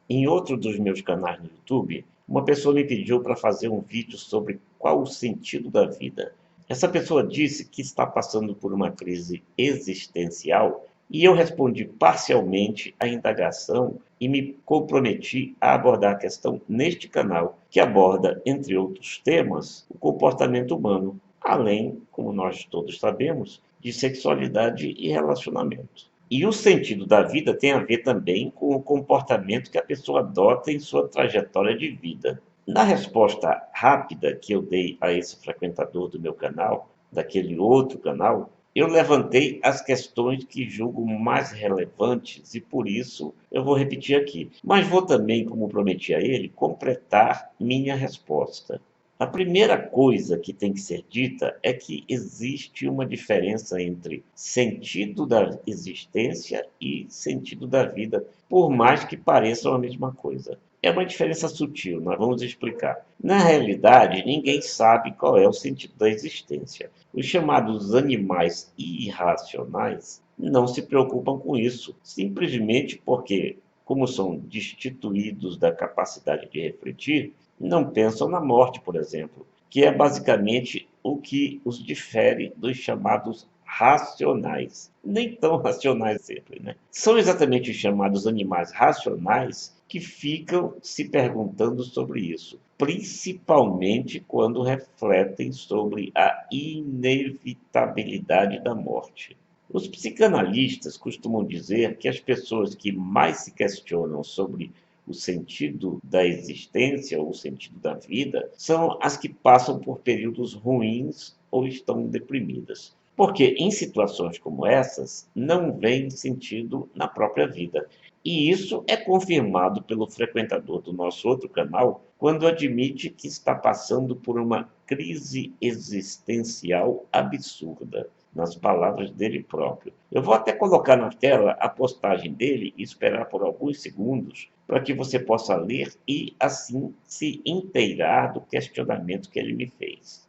Em outro dos meus canais no YouTube, uma pessoa me pediu para fazer um vídeo sobre qual o sentido da vida. Essa pessoa disse que está passando por uma crise existencial e eu respondi parcialmente à indagação e me comprometi a abordar a questão neste canal, que aborda, entre outros temas, o comportamento humano, além, como nós todos sabemos, de sexualidade e relacionamento. E o sentido da vida tem a ver também com o comportamento que a pessoa adota em sua trajetória de vida. Na resposta rápida que eu dei a esse frequentador do meu canal, daquele outro canal, eu levantei as questões que julgo mais relevantes e por isso eu vou repetir aqui. Mas vou também, como prometi a ele, completar minha resposta. A primeira coisa que tem que ser dita é que existe uma diferença entre sentido da existência e sentido da vida, por mais que pareçam a mesma coisa. É uma diferença sutil, nós vamos explicar. Na realidade, ninguém sabe qual é o sentido da existência. Os chamados animais irracionais não se preocupam com isso, simplesmente porque, como são destituídos da capacidade de refletir, não pensam na morte, por exemplo, que é basicamente o que os difere dos chamados racionais. Nem tão racionais sempre, né? São exatamente os chamados animais racionais que ficam se perguntando sobre isso, principalmente quando refletem sobre a inevitabilidade da morte. Os psicanalistas costumam dizer que as pessoas que mais se questionam sobre o sentido da existência ou o sentido da vida são as que passam por períodos ruins ou estão deprimidas. Porque em situações como essas, não vem sentido na própria vida. E isso é confirmado pelo frequentador do nosso outro canal, quando admite que está passando por uma crise existencial absurda, nas palavras dele próprio. Eu vou até colocar na tela a postagem dele e esperar por alguns segundos para que você possa ler e, assim, se inteirar do questionamento que ele me fez.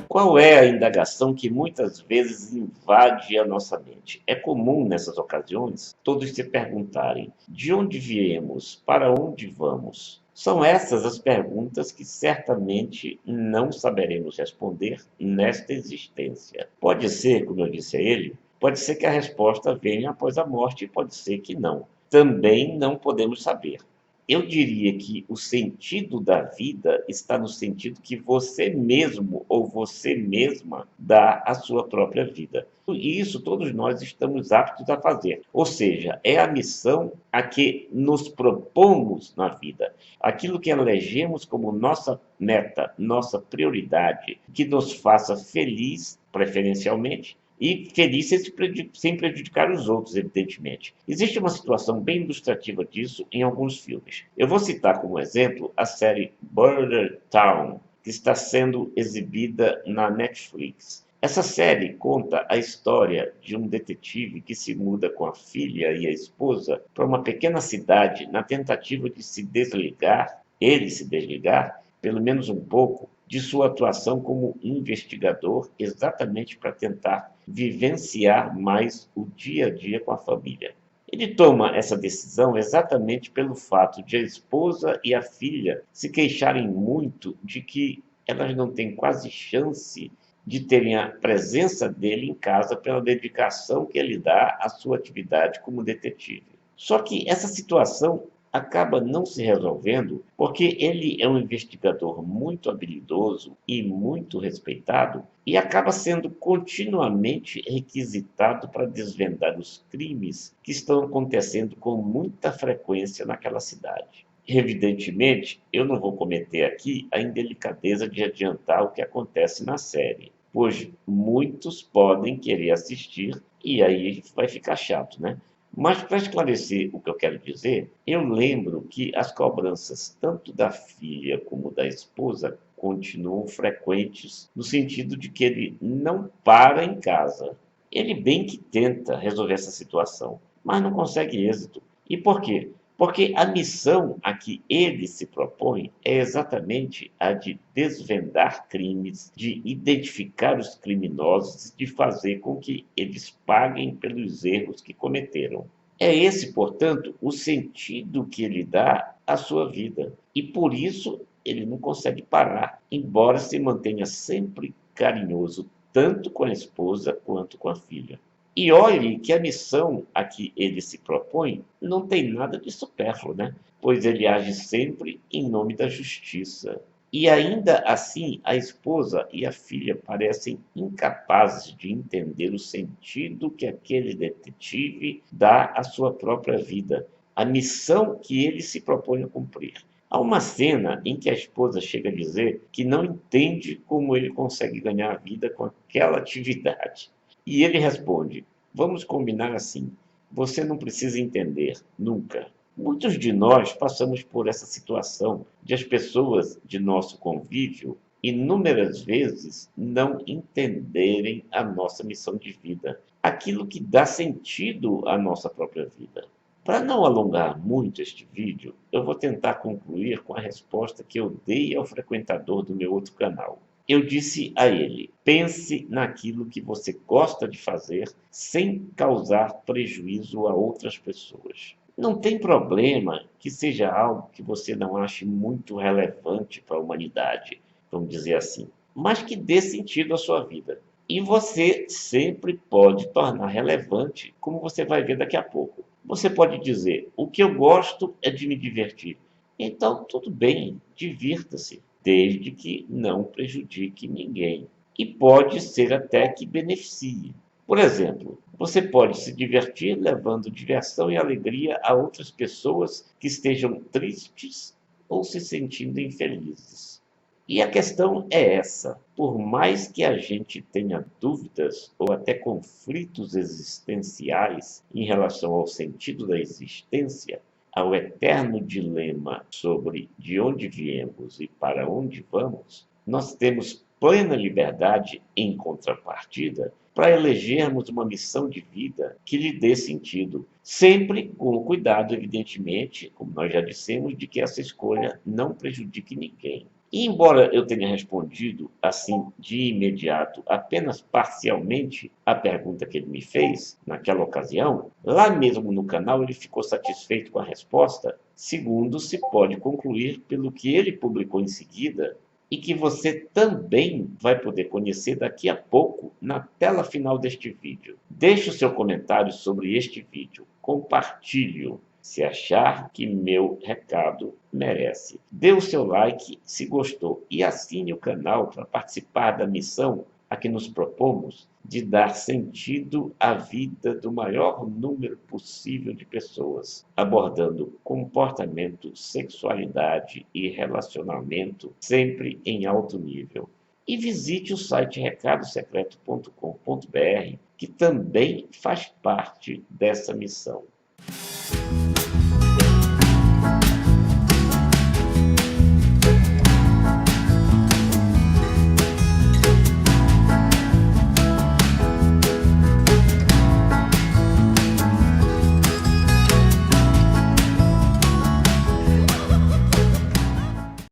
Qual é a indagação que muitas vezes invade a nossa mente? É comum nessas ocasiões todos se perguntarem: de onde viemos? Para onde vamos? São essas as perguntas que certamente não saberemos responder nesta existência. Pode ser, como eu disse a ele, pode ser que a resposta venha após a morte e pode ser que não. Também não podemos saber. Eu diria que o sentido da vida está no sentido que você mesmo ou você mesma dá à sua própria vida. E isso todos nós estamos aptos a fazer. Ou seja, é a missão a que nos propomos na vida. Aquilo que elegemos como nossa meta, nossa prioridade, que nos faça feliz, preferencialmente, e feliz sem prejudicar os outros, evidentemente. Existe uma situação bem ilustrativa disso em alguns filmes. Eu vou citar como exemplo a série Border Town, que está sendo exibida na Netflix. Essa série conta a história de um detetive que se muda com a filha e a esposa para uma pequena cidade na tentativa de se desligar, pelo menos um pouco, de sua atuação como investigador, exatamente para tentar vivenciar mais o dia a dia com a família. Ele toma essa decisão exatamente pelo fato de a esposa e a filha se queixarem muito de que elas não têm quase chance de terem a presença dele em casa pela dedicação que ele dá à sua atividade como detetive. Só que essa situação acaba não se resolvendo porque ele é um investigador muito habilidoso e muito respeitado e acaba sendo continuamente requisitado para desvendar os crimes que estão acontecendo com muita frequência naquela cidade. Evidentemente, eu não vou cometer aqui a indelicadeza de adiantar o que acontece na série, pois muitos podem querer assistir e aí vai ficar chato, né? Mas, para esclarecer o que eu quero dizer, eu lembro que as cobranças tanto da filha como da esposa continuam frequentes, no sentido de que ele não para em casa. Ele bem que tenta resolver essa situação, mas não consegue êxito. E por quê? Porque a missão a que ele se propõe é exatamente a de desvendar crimes, de identificar os criminosos e de fazer com que eles paguem pelos erros que cometeram. É esse, portanto, o sentido que ele dá à sua vida. E por isso ele não consegue parar, embora se mantenha sempre carinhoso, tanto com a esposa quanto com a filha. E olhe que a missão a que ele se propõe não tem nada de supérfluo, né? Pois ele age sempre em nome da justiça. E ainda assim, a esposa e a filha parecem incapazes de entender o sentido que aquele detetive dá à sua própria vida, a missão que ele se propõe a cumprir. Há uma cena em que a esposa chega a dizer que não entende como ele consegue ganhar a vida com aquela atividade. E ele responde: vamos combinar assim, você não precisa entender, nunca. Muitos de nós passamos por essa situação de as pessoas de nosso convívio inúmeras vezes não entenderem a nossa missão de vida, aquilo que dá sentido à nossa própria vida. Para não alongar muito este vídeo, eu vou tentar concluir com a resposta que eu dei ao frequentador do meu outro canal. Eu disse a ele: pense naquilo que você gosta de fazer sem causar prejuízo a outras pessoas. Não tem problema que seja algo que você não ache muito relevante para a humanidade, vamos dizer assim, mas que dê sentido à sua vida. E você sempre pode tornar relevante, como você vai ver daqui a pouco. Você pode dizer: o que eu gosto é de me divertir. Então, tudo bem, divirta-se, desde que não prejudique ninguém. E pode ser até que beneficie. Por exemplo, você pode se divertir levando diversão e alegria a outras pessoas que estejam tristes ou se sentindo infelizes. E a questão é essa: por mais que a gente tenha dúvidas ou até conflitos existenciais em relação ao sentido da existência, ao eterno dilema sobre de onde viemos e para onde vamos, nós temos plena liberdade, em contrapartida, para elegermos uma missão de vida que lhe dê sentido, sempre com o cuidado, evidentemente, como nós já dissemos, de que essa escolha não prejudique ninguém. E embora eu tenha respondido, assim, de imediato, apenas parcialmente a pergunta que ele me fez naquela ocasião, lá mesmo no canal ele ficou satisfeito com a resposta, segundo se pode concluir pelo que ele publicou em seguida e que você também vai poder conhecer daqui a pouco na tela final deste vídeo. Deixe o seu comentário sobre este vídeo, compartilhe-o se achar que meu recado merece. Dê o seu like se gostou e assine o canal para participar da missão a que nos propomos de dar sentido à vida do maior número possível de pessoas, abordando comportamento, sexualidade e relacionamento sempre em alto nível. E visite o site recadosecreto.com.br, que também faz parte dessa missão.